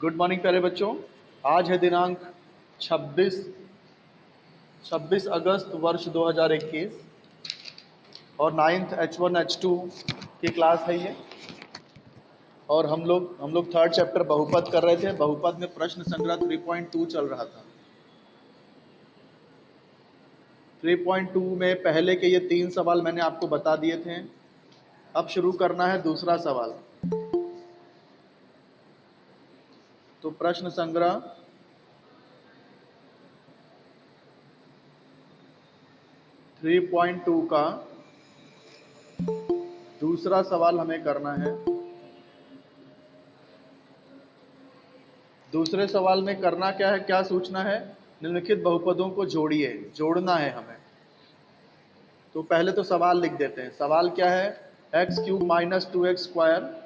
Good morning प्यारे बच्चों। आज है दिनांक 26 अगस्त वर्ष 2021 और 9th H1 H2 की क्लास है ये। और हम लोग थर्ड चैप्टर बहुपद कर रहे थे। बहुपद में प्रश्न संग्रह 3.2 चल रहा था। 3.2 में पहले के ये 3 सवाल मैंने आपको बता दिए थे। अब शुरू करना है दूसरा सवाल। तो प्रश्न संग्रह 3.2 का दूसरा सवाल हमें करना है। दूसरे सवाल में करना क्या है, क्या सूचना है? निम्नलिखित बहुपदों को जोड़िए, जोड़ना है हमें। तो पहले तो सवाल लिख देते हैं। सवाल क्या है? X cube minus 2x²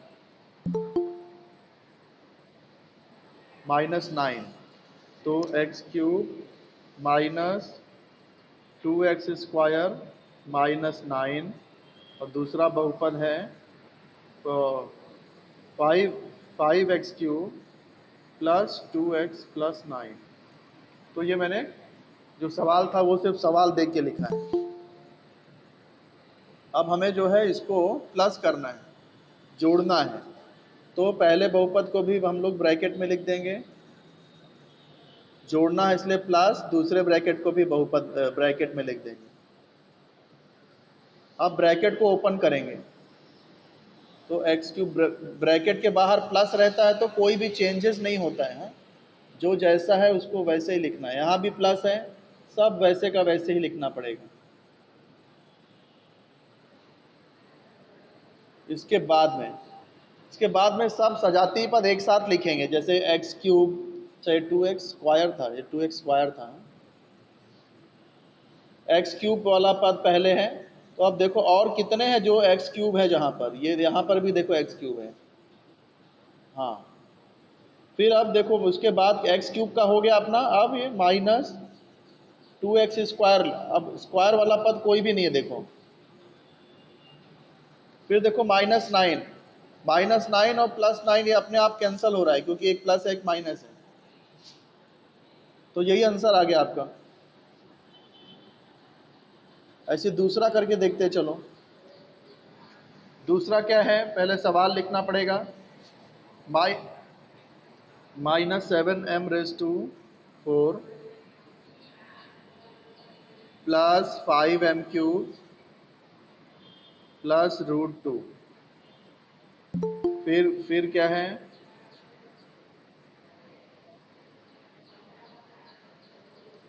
minus 9। तो x cube minus 2x² minus 9 और दूसरा बहुपद है 5x³ प्लस 2x प्लस 9। तो ये मैंने जो सवाल था वो सिर्फ सवाल देख के लिखा है। अब हमें जो है इसको प्लस करना है, जोड़ना है। तो पहले बहुपद को भी हम लोग ब्रैकेट में लिख देंगे। जोड़ना है इसलिए प्लस, दूसरे ब्रैकेट को भी बहुपद ब्रैकेट में लिख देंगे। अब ब्रैकेट को ओपन करेंगे तो एक्स क्यूब, ब्रैकेट के बाहर प्लस रहता है तो कोई भी चेंजेस नहीं होता है। जो जैसा है उसको वैसे ही लिखना है। यहाँ भी प्लस है, सब वैसे का वैसे ही लिखना पड़ेगा। इसके बाद में सब सजातीय पद एक साथ लिखेंगे। जैसे एक्स क्यूब, चाहे 2x² था, ये 2x² था। एक्स क्यूब वाला पद पहले है। तो अब देखो और कितने हैं जो एक्स क्यूब है। जहाँ पर ये, यहाँ पर भी देखो एक्स क्यूब है। हाँ, फिर अब देखो उसके बाद एक्स क्यूब का हो गया अपना। अब ये माइनस 2x²। अब स्क्वायर वाला पद कोई भी नहीं है, देखो। फिर देखो -9 और +9 ये अपने आप कैंसिल हो रहा है क्योंकि एक प्लस है एक माइनस है। तो यही आंसर आ गया आपका। ऐसे दूसरा करके देखते चलो। दूसरा क्या है, पहले सवाल लिखना पड़ेगा। -7m⁴ plus 5m³ plus √2। फिर क्या है,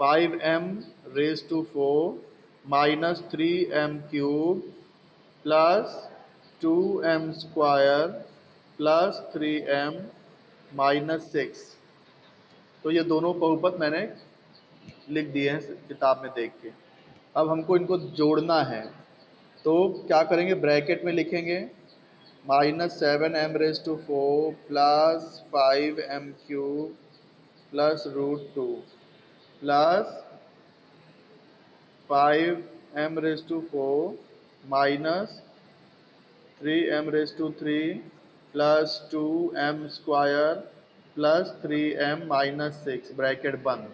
5m⁴ minus 3m³ plus 2m² plus 3m minus 6। तो ये दोनों बहुपद मैंने लिख दिए हैं किताब में देख के। अब हमको इनको जोड़ना है तो क्या करेंगे, ब्रैकेट में लिखेंगे -7m⁴ plus 5m³ plus √2 plus 5m⁴ minus 3m⁴ plus 2m² plus 3m minus 6, bracket बंद।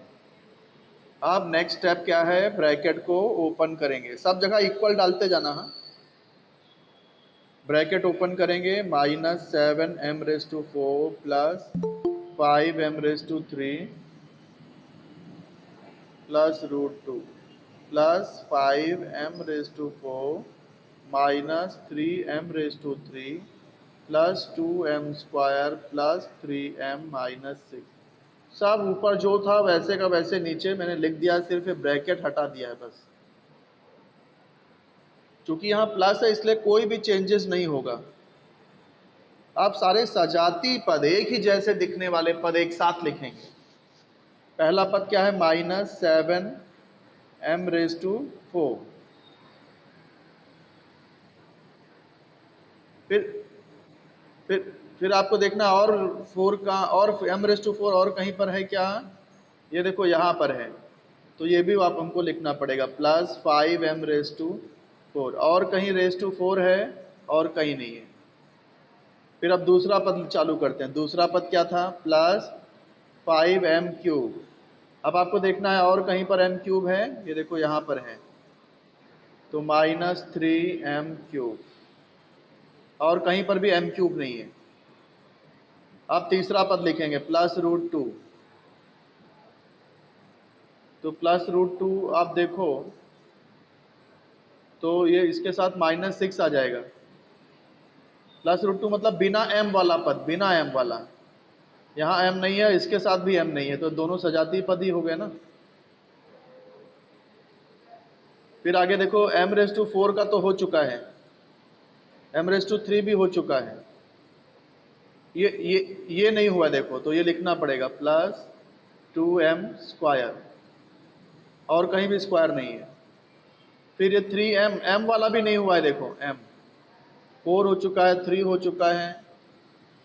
अब नेक्स्ट स्टेप क्या है, ब्रैकेट को ओपन करेंगे। सब जगह इक्वल डालते जाना। हाँ, ब्रैकेट ओपन करेंगे -7m⁴ plus 5m⁴ plus √2 plus 5m⁴ minus 3m⁴ plus 2m² plus 3m minus 6। सब ऊपर जो था वैसे का वैसे नीचे मैंने लिख दिया, सिर्फ ब्रैकेट हटा दिया है बस। क्योंकि यहाँ प्लस है इसलिए कोई भी चेंजेस नहीं होगा। आप सारे सजातीय पद, एक ही जैसे दिखने वाले पद एक साथ लिखेंगे। पहला पद क्या है, -7m⁴। फिर आपको देखना और 4 का और m⁴ और कहीं पर है क्या? ये देखो यहाँ पर है। तो ये भी आप हमको लिखना पड़ेगा प्लस 5m⁴। और कहीं ⁴ है और कहीं नहीं है। फिर अब दूसरा पद चालू करते हैं। दूसरा पद क्या था? प्लस 5m³ अब आपको देखना है और कहीं पर m³ है, ये देखो यहाँ पर है, तो -3m³। और कहीं पर भी m³ नहीं है। अब तीसरा पद लिखेंगे +√2, तो +√2 आप देखो तो ये इसके साथ -6 आ जाएगा। +√2 मतलब बिना m वाला पद, बिना m वाला। यहाँ m नहीं है, इसके साथ भी m नहीं है, तो दोनों सजातीय पद ही हो गए ना। फिर आगे देखो m⁴ का तो हो चुका है, m⁵ भी हो चुका है। ये नहीं हुआ देखो, तो ये लिखना पड़ेगा +2m²। और कहीं भी स्क्वायर नहीं है। फिर ये 3m, m वाला भी नहीं हुआ है देखो, m 4 हो चुका है, 3 हो चुका है,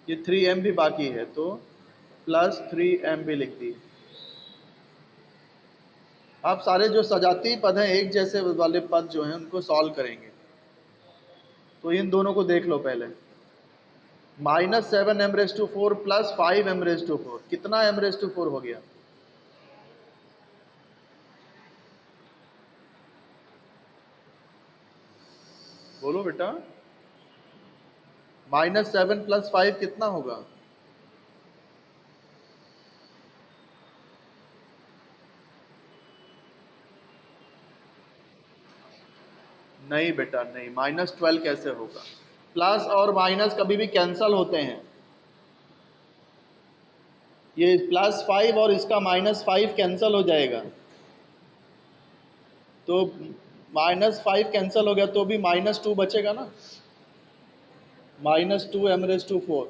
ये 3m भी बाकी है, तो +3m भी लिख दिए। आप सारे जो सजातीय पद हैं, एक जैसे वाले पद जो हैं उनको सॉल्व करेंगे। तो इन दोनों को देख लो पहले। -7m⁴ प्लस 5m⁴, कितना m⁴ हो गया? बोलो बेटा। -7 + 5 कितना होगा? नहीं बेटा नहीं, -12 कैसे होगा? प्लस और माइनस कभी भी कैंसल होते हैं। ये +5 और इसका -5 कैंसल हो जाएगा, तो -5 कैंसल हो गया तो भी -2 बचेगा ना, -2m⁴।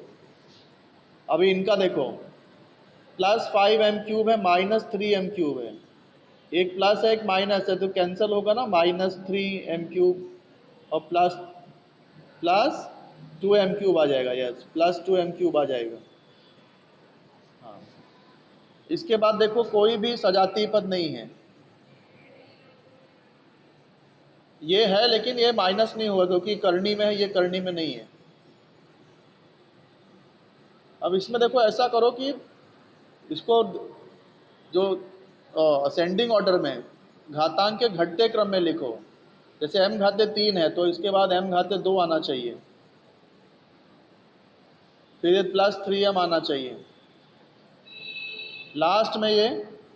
अभी इनका देखो, +5m³ है, -3m³ है, एक प्लस है एक माइनस है, तो कैंसल होगा ना, -3m³ और प्लस 2m³ आ जाएगा। यस, +2m³ आ जाएगा। हाँ, इसके बाद देखो कोई भी सजातीय पद नहीं है। ये है लेकिन ये माइनस नहीं हुआ क्योंकि करनी में है, ये करनी में नहीं है। अब इसमें देखो ऐसा करो कि इसको जो असेंडिंग ऑर्डर में घातांक के घटते क्रम में लिखो। जैसे m⁻3 है तो इसके बाद m⁻2 आना चाहिए, फिर ये +3m आना चाहिए, लास्ट में ये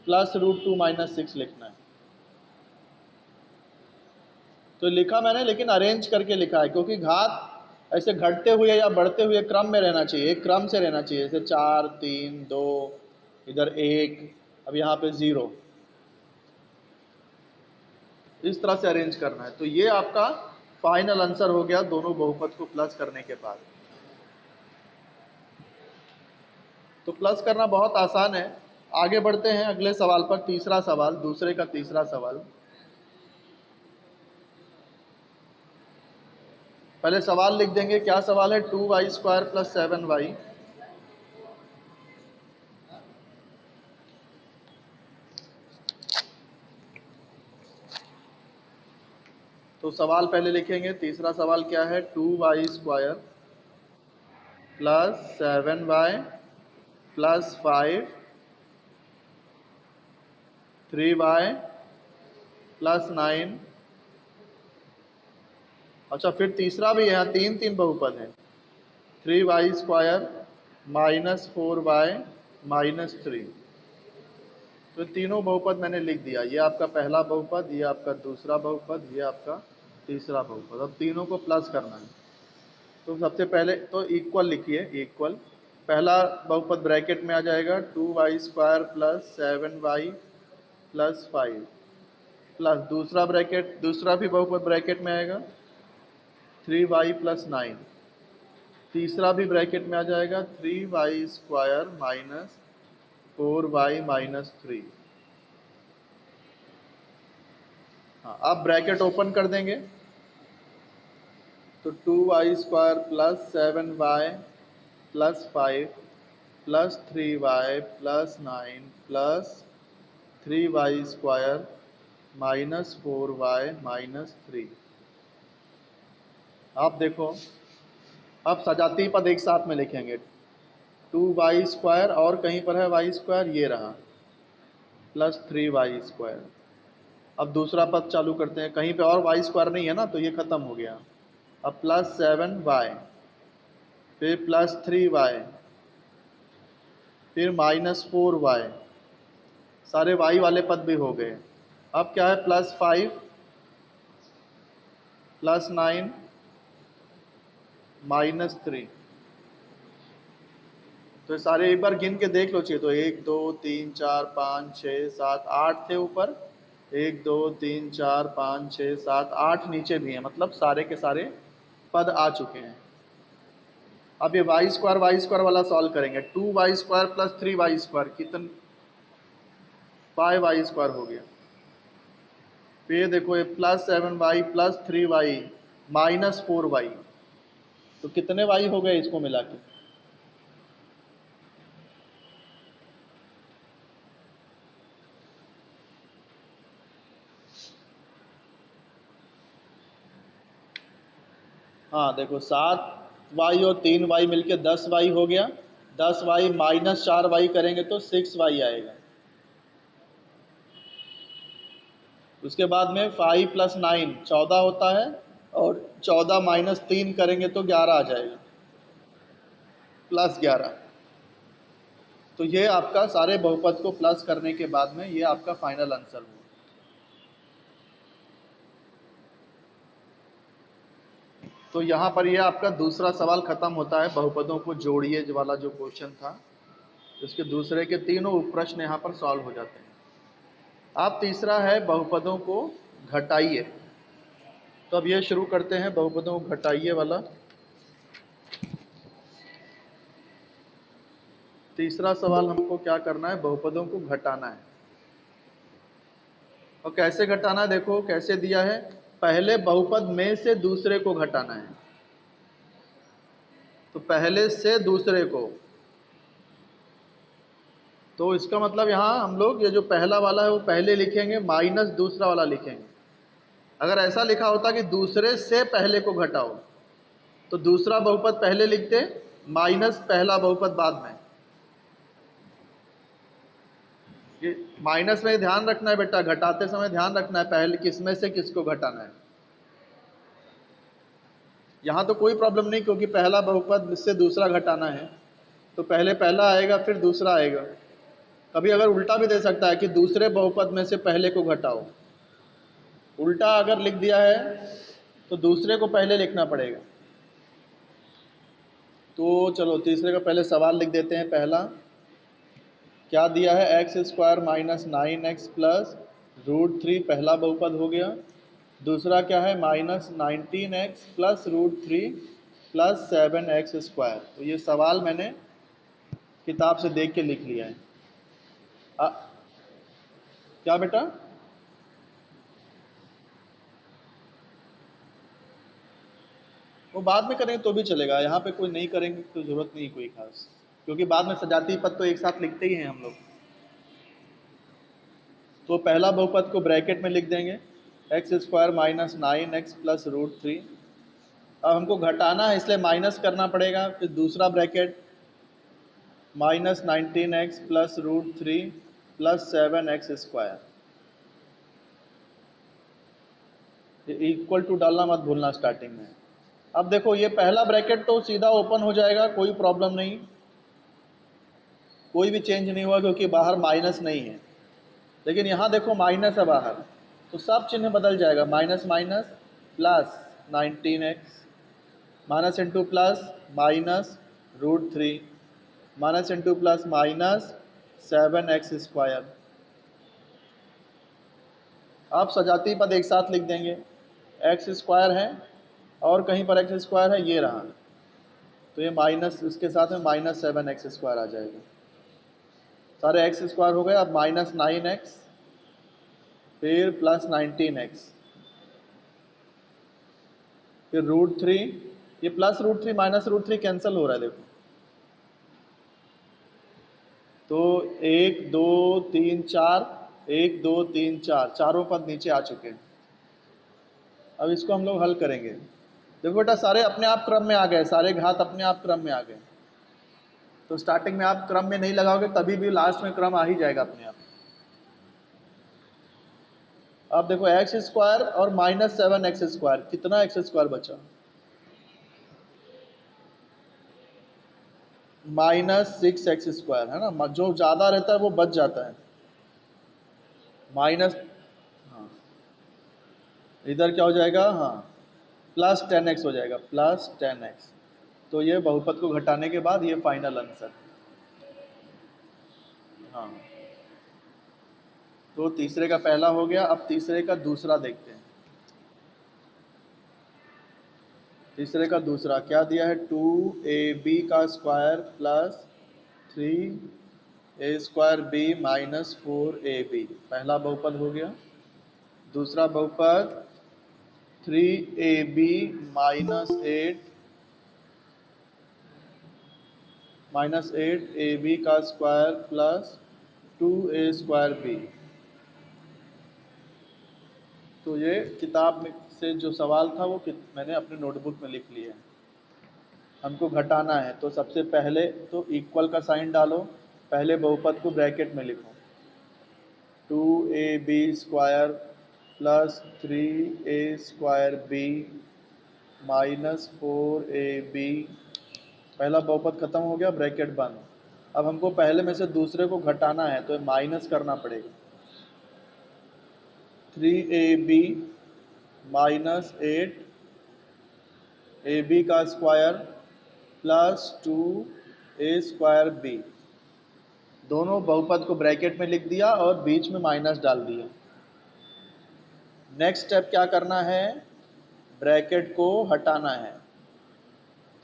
+√2 - 6 लिखना है। तो लिखा मैंने, लेकिन अरेंज करके लिखा है क्योंकि घात ऐसे घटते हुए या बढ़ते हुए क्रम में रहना चाहिए, एक क्रम से रहना चाहिए। जैसे 4, 3, 2, इधर 1, अब यहाँ पे 0, इस तरह से अरेंज करना है। तो ये आपका फाइनल आंसर हो गया दोनों बहुपद को प्लस करने के बाद। तो प्लस करना बहुत आसान है। आगे बढ़ते हैं अगले सवाल पर। तीसरा सवाल, दूसरे का तीसरा सवाल। पहले सवाल लिख देंगे। क्या सवाल है? 2y² + 7y। तो सवाल पहले लिखेंगे। तीसरा सवाल क्या है? 2y² + 7y + 5, 3y + 9। अच्छा, फिर तीसरा भी है, यहाँ 3 बहुपद हैं। 3y² - 4y - 3। तो तीनों बहुपद मैंने लिख दिया। ये आपका पहला बहुपद, ये आपका दूसरा बहुपद, ये आपका तीसरा बहुपद। अब तीनों को प्लस करना है। तो सबसे पहले तो इक्वल लिखिए, इक्वल। पहला बहुपद ब्रैकेट में आ जाएगा 2y² + 7y + 5, प्लस दूसरा ब्रैकेट, दूसरा भी बहुपद ब्रैकेट में आएगा 3y + 9। तीसरा भी ब्रैकेट में आ जाएगा 3y² - 4y - 3। हाँ, अब ब्रैकेट ओपन कर देंगे तो 2y² + 7y + 5 + 3y + 9 + 3y² - 4y - 3। आप देखो अब सजातीय पद एक साथ में लिखेंगे, 2y² और कहीं पर है y², ये रहा, प्लस 3y²। अब दूसरा पद चालू करते हैं, कहीं पे और y² नहीं है ना, तो ये खत्म हो गया। अब प्लस 7y, फिर प्लस 3y, फिर माइनस 4y, सारे y वाले पद भी हो गए। अब क्या है, प्लस 5, प्लस 9, माइनस 3। तो सारे एक बार गिन के देख लो, चाहिए तो 1 2 3 4 5 6 7 8 थे ऊपर, 1 2 3 4 5 6 7 8 नीचे भी हैं, मतलब सारे के सारे पद आ चुके हैं। अब ये y² वाला सॉल्व करेंगे, 2y² प्लस 3y² कितना, 5y² हो गया। फिर देखो ये plus 7y plus 3y minus 4y, तो कितने y हो गए इसको मिला के, हाँ देखो 7y और 3y मिलके 10y हो गया। 10y माइनस 4y करेंगे तो 6y आएगा। उसके बाद में 5 प्लस 9 14 होता है, और 14 माइनस 3 करेंगे तो 11 आ जाएगा, प्लस 11। तो ये आपका सारे बहुपद को प्लस करने के बाद में ये आपका फाइनल आंसर हुआ। तो यहाँ पर ये आपका दूसरा सवाल खत्म होता है, बहुपदों को जोड़िए वाला जो क्वेश्चन था, उसके दूसरे के तीनों प्रश्न यहाँ पर सॉल्व हो जाते हैं। अब तीसरा है बहुपदों को घटाइए। तो अब ये शुरू करते हैं बहुपदों को घटाइए वाला। तीसरा सवाल हमको क्या करना है, बहुपदों को घटाना है। और कैसे घटाना है, देखो कैसे दिया है, पहले बहुपद में से दूसरे को घटाना है। तो पहले से दूसरे को, तो इसका मतलब यहाँ हम लोग ये जो पहला वाला है वो पहले लिखेंगे, माइनस दूसरा वाला लिखेंगे। अगर ऐसा लिखा होता कि दूसरे से पहले को घटाओ, तो दूसरा बहुपद पहले लिखते, माइनस पहला बहुपद बाद में। ये माइनस में ध्यान रखना है बेटा, घटाते समय ध्यान रखना है पहले किसमें से किसको घटाना है। यहाँ तो कोई प्रॉब्लम नहीं, क्योंकि पहला बहुपद से दूसरा घटाना है, तो पहले पहला आएगा फिर दूसरा आएगा। कभी अगर उल्टा भी दे सकता है कि दूसरे बहुपद में से पहले को घटाओ, उल्टा अगर लिख दिया है तो दूसरे को पहले लिखना पड़ेगा। तो चलो तीसरे का पहले सवाल लिख देते हैं। पहला क्या दिया है, x² माइनस 9x प्लस √3, पहला बहुपद हो गया। दूसरा क्या है, minus 19x plus √3 plus 7x²। तो ये सवाल मैंने किताब से देख के लिख लिया है। क्या बेटा, वो बाद में करेंगे तो भी चलेगा, यहाँ पे कोई नहीं करेंगे तो जरूरत नहीं कोई खास, क्योंकि बाद में सजातीय पद तो एक साथ लिखते ही हैं हम लोग। तो पहला बहुपद को ब्रैकेट में लिख देंगे, x² माइनस 9x प्लस √3। अब हमको घटाना है इसलिए माइनस करना पड़ेगा, फिर दूसरा bracket minus 19x plus √3 plus 7x²। Equal to डालना मत भूलना स्टार्टिंग में। अब देखो ये पहला ब्रैकेट तो सीधा ओपन हो जाएगा, कोई प्रॉब्लम नहीं, कोई भी चेंज नहीं हुआ क्योंकि बाहर माइनस नहीं है। लेकिन यहाँ देखो माइनस है बाहर, तो सब चिन्ह बदल जाएगा, minus minus plus 19x, minus into plus minus √3, minus into plus minus 7x²। अब सजातीय पद एक साथ लिख देंगे, x² है और कहीं पर x² है, ये रहा, तो ये माइनस इसके साथ में माइनस 7x² आ जाएगा। सारे x² हो गए। अब माइनस 9x फिर प्लस 19x फिर √3, ये प्लस √3 माइनस √3 कैंसिल हो रहा है देखो। तो 1 2 3 4, 1 2 3 4, चारों पद नीचे आ चुके हैं। अब इसको हम लोग हल करेंगे। देखो बेटा सारे अपने आप क्रम में आ गए, सारे घात अपने आप क्रम में आ गए। तो स्टार्टिंग में आप क्रम में नहीं लगाओगे तभी भी लास्ट में क्रम आ ही जाएगा अपने आप। अब देखो एक्स स्क्वायर और -7x², कितना x² बचा? -6x² है ना, जो ज्यादा रहता है वो बच जाता है। माइनस, हाँ इधर क्या हो जाएगा, हाँ +10x हो जाएगा, +10x। तो ये बहुपद को घटाने के बाद ये फाइनल आंसर। हाँ तो तीसरे का पहला हो गया, अब तीसरे का दूसरा देखते हैं। तीसरे का दूसरा क्या दिया है, 2ab² plus 3a²b minus 4ab, पहला बहुपद हो गया। दूसरा बहुपद 3ab -8ab² प्लस 2a²b। तो ये किताब में से जो सवाल था वो मैंने अपने नोटबुक में लिख लिया है। हमको घटाना है तो सबसे पहले तो इक्वल का साइन डालो, पहले बहुपद को ब्रैकेट में लिखो, 2ab² plus 3a²b minus 4ab। पहला बहुपद खत्म हो गया, ब्रैकेट बंद। अब हमको पहले में से दूसरे को घटाना है तो माइनस करना पड़ेगा। 3ab minus 8ab² plus 2a²b, दोनों बहुपद को ब्रैकेट में लिख दिया और बीच में माइनस डाल दिया। नेक्स्ट स्टेप क्या करना है, ब्रैकेट को हटाना है।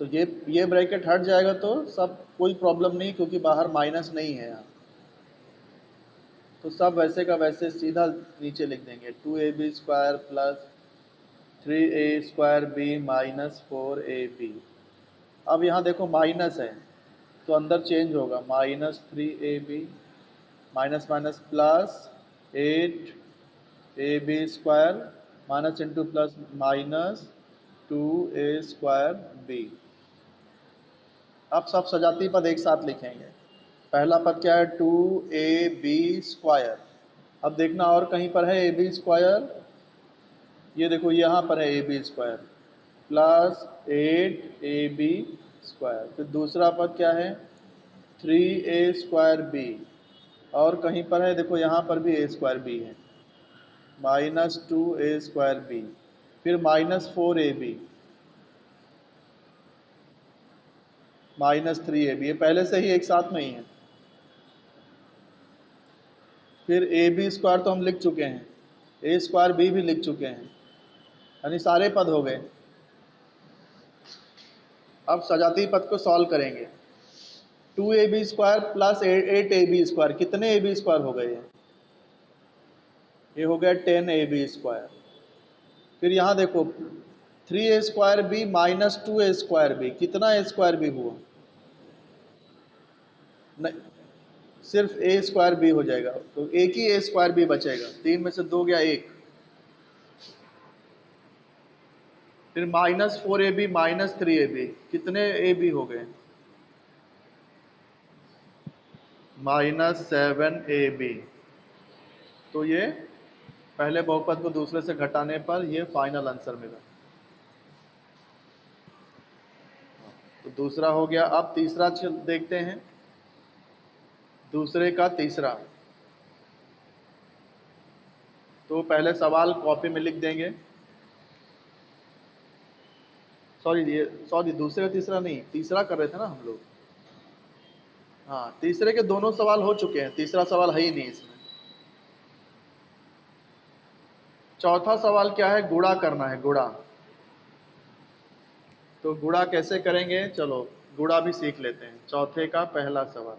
तो ये ब्रैकेट हट जाएगा तो सब कोई प्रॉब्लम नहीं, क्योंकि बाहर माइनस नहीं है यहाँ। तो सब वैसे का वैसे सीधा नीचे लिख देंगे, 2ab² plus 3a²b minus 4ab। अब यहाँ देखो माइनस है तो अंदर चेंज होगा, -3ab minus minus plus 8ab² minus into plus minus 2a²b। अब सब सजाती पद एक साथ लिखेंगे। पहला पद क्या है, 2ab²। अब देखना और कहीं पर है ab², ये देखो यहाँ पर है ab² प्लस 8ab²। फिर दूसरा पद क्या है, 3a²b, और कहीं पर है देखो यहाँ पर भी a²b है, माइनस 2a²b। फिर माइनस 4ab माइनस 3ab, ये पहले से ही एक साथ में ही है। फिर ab² तो हम लिख चुके हैं, a²b भी लिख चुके हैं, यानी सारे पद हो गए। अब सजाती पद को सॉल्व करेंगे। 2ab² प्लस 8ab², कितने ab² हो गए, ये हो गया 10ab²। फिर यहाँ देखो 3a²b माइनस 2a²b, कितना a²b हुआ, नहीं सिर्फ a²b हो जाएगा, तो एक ही a²b बचेगा, 3 में से 2 गया 1। फिर -4ab माइनस 3ab, कितने ab हो गए, -7ab। तो ये पहले बहुपद को दूसरे से घटाने पर ये फाइनल आंसर मिला। तो दूसरा हो गया। अब तीसरा देखते हैं, दूसरे का तीसरा। तो पहले सवाल कॉपी में लिख देंगे, सॉरी दूसरे का तीसरा नहीं, तीसरा कर रहे थे ना हम लोग। हाँ तीसरे के दोनों सवाल हो चुके हैं, तीसरा सवाल है ही नहीं इसमें। चौथा सवाल क्या है, गुणा करना है, गुणा। तो गुणा कैसे करेंगे, चलो गुणा भी सीख लेते हैं। चौथे का पहला सवाल,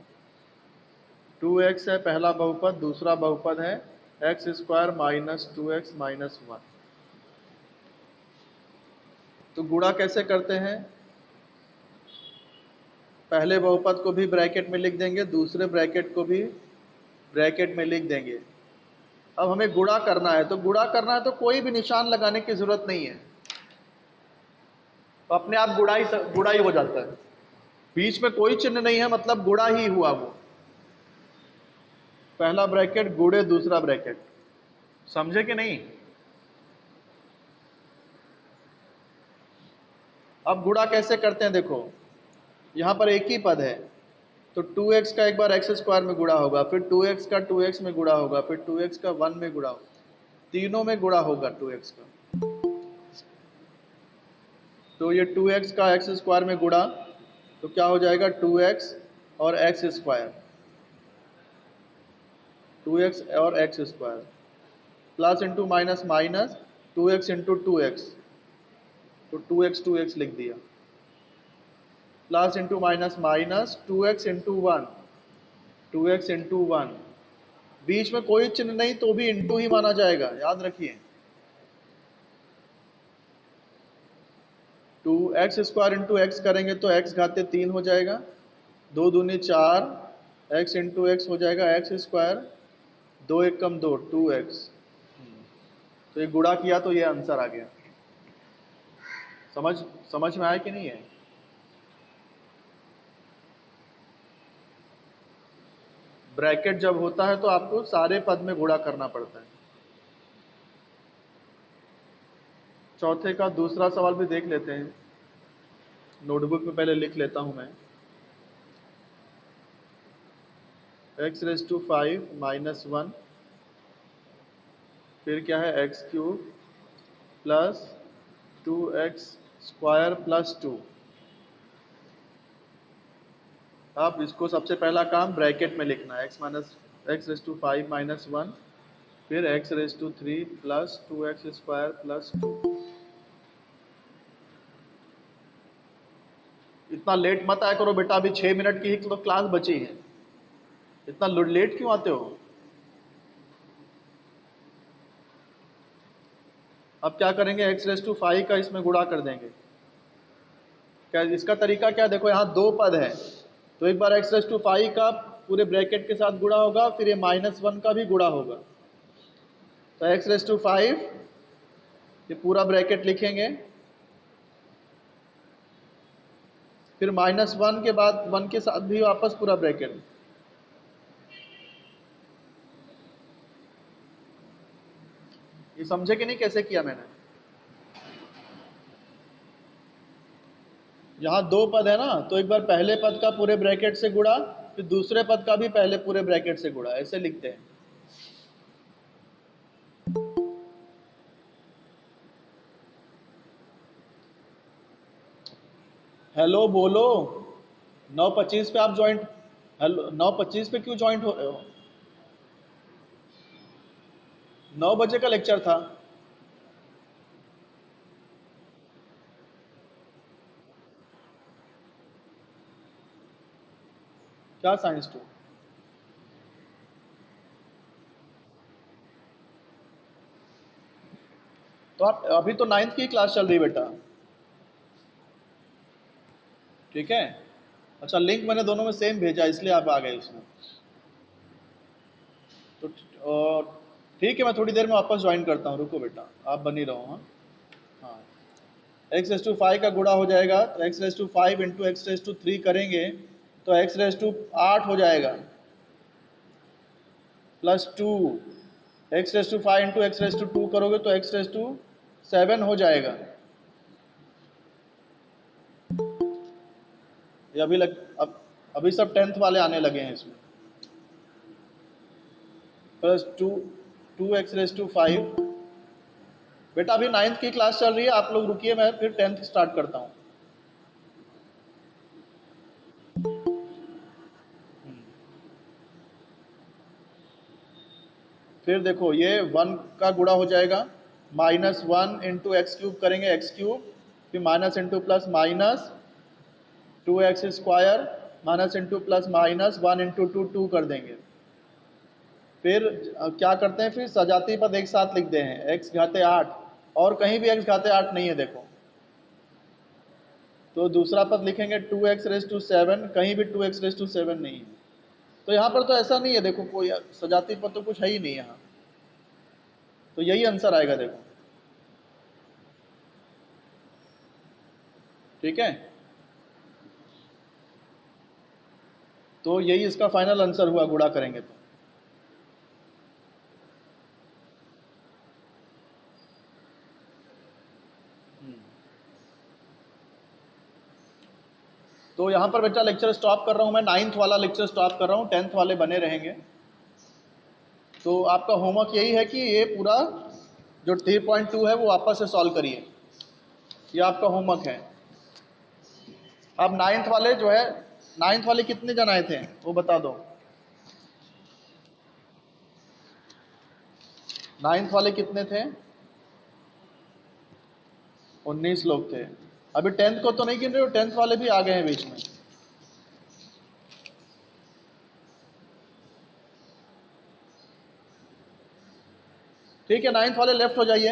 2x है पहला बहुपद, दूसरा बहुपद है x² माइनस 2x माइनस 1। तो गुणा कैसे करते हैं, पहले बहुपद को भी ब्रैकेट में लिख देंगे, दूसरे ब्रैकेट को भी ब्रैकेट में लिख देंगे। अब हमें गुणा करना है, तो गुणा करना है तो कोई भी निशान लगाने की जरूरत नहीं है। तो अपने आप गुणा ही हो जाता है। बीच में कोई चिन्ह नहीं है, मतलब गुणा ही हुआ वो। पहला ब्रैकेट गुणे दूसरा ब्रैकेट, समझे कि नहीं? अब गुणा कैसे करते हैं देखो, यहां पर एक ही पद है, तो 2x का एक बार एक्स स्क्वायर में गुणा होगा, फिर 2x का 2x में गुणा होगा, फिर 2x का 1 में गुणा होगा, तीनों में गुणा होगा 2x का। तो ये 2x का एक्स स्क्वायर में गुणा, तो क्या हो जाएगा 2x और एक्स स्क्वायर, 2x और x square, plus into minus minus 2x into 2x, तो 2x लिख दिया, plus into minus minus 2x into 1, 2x into 1, बीच में कोई चिन्ह नहीं तो भी इंटू ही माना जाएगा, याद रखिए। 2x स्क्वायर इंटू एक्स करेंगे तो x घाते 3 हो जाएगा, 2 दूनी 4, x इंटू एक्स हो जाएगा एक्स स्क्वायर, 2 एक कम 2, 2x। तो ये गुणा किया तो ये आंसर आ गया। समझ समझ में आया कि नहीं है? ब्रैकेट जब होता है तो आपको सारे पद में गुणा करना पड़ता है। चौथे का दूसरा सवाल भी देख लेते हैं, नोटबुक में पहले लिख लेता हूं मैं। x रेज टू 5 माइनस 1, फिर क्या है x cube plus 2x square plus 2। अब इसको सबसे पहला काम ब्रैकेट में लिखना है, एक्स रेज टू 5 माइनस 1, फिर x raise to 3 plus 2x square plus 2। इतना लेट मत आया करो बेटा, अभी 6 मिनट की ही तो क्लास बची है, इतना लेट क्यों आते हो? अब क्या करेंगे, एक्स रेज टू 5 का इसमें गुणा कर देंगे। क्या इसका तरीका क्या, देखो यहाँ दो पद है, तो एक बार एक्स रेज टू 5 का पूरे ब्रैकेट के साथ गुणा होगा, फिर ये -1 का भी गुणा होगा। तो एक्स रेज टू 5 ये पूरा ब्रैकेट लिखेंगे, फिर -1 के बाद 1 के साथ भी वापस पूरा ब्रैकेट। ये समझे कि नहीं कैसे किया मैंने? यहाँ दो पद है ना, तो एक बार पहले पद का पूरे ब्रैकेट से गुणा, फिर दूसरे पद का भी पहले पूरे ब्रैकेट से गुणा, ऐसे लिखते हैं। हेलो बोलो, 9:25 पे आप ज्वाइंट, हेलो 9:25 पे क्यों ज्वाइंट हो रहे हो? 9 बजे का लेक्चर था। क्या साइंस 2? तो आप अभी तो 9th की क्लास चल रही बेटा, ठीक है? अच्छा, लिंक मैंने दोनों में सेम भेजा इसलिए आप आ गए उसमें। तो ठीक है, मैं थोड़ी देर में वापस ज्वाइन करता हूँ, रुको बेटा आप बनी रहो। हाँ हाँ, एक्स रेज टू 5 का गुणा हो जाएगा, तो x raise to 5 into x raise to 3 करेंगे तो एक्स रेज टू 8 हो जाएगा, plus 2, x raise to 5 into x raise to 2 करोगे तो एक्स रेज टू 7 हो जाएगा। ये अभी सब 10th वाले आने लगे हैं इसमें। प्लस 2x रेज टू 5, बेटा अभी 9th की क्लास चल रही है, आप लोग रुकिए, मैं फिर 10th स्टार्ट करता हूँ। फिर देखो ये 1 का गुणा हो जाएगा, -1 इंटू एक्स क्यूब करेंगे, एक्स क्यूब, फिर minus into plus minus 2x square, minus into plus minus 1 into 2, 2 कर देंगे। फिर क्या करते हैं, फिर सजाती पद एक साथ लिखते हैं, x घाते 8, और कहीं भी x घाते 8 नहीं है देखो, तो दूसरा पद लिखेंगे 2x रेज टू 7, कहीं भी 2x रेज टू 7 नहीं है। तो यहाँ पर तो ऐसा नहीं है, देखो कोई सजाती पद तो कुछ है ही नहीं यहाँ, तो यही आंसर आएगा देखो। ठीक है, तो यही इसका फाइनल आंसर हुआ गुणा करेंगे तो। तो यहाँ पर बेटा लेक्चर स्टॉप कर रहा हूँ मैं, 9th वाला लेक्चर स्टॉप कर रहा हूँ, 10th वाले बने रहेंगे। तो आपका होमवर्क यही है कि ये पूरा जो 3.2 है वो वापस से सॉल्व करिए, ये आपका होमवर्क है। अब 9th वाले जो है, 9th वाले कितने जन आए थे वो बता दो। 9th वाले कितने थे? 19 लोग थे। अभी 10th को तो नहीं गिन रहे हो, 10th वाले भी आ गए हैं बीच में। ठीक है, 9th वाले लेफ्ट हो जाइए।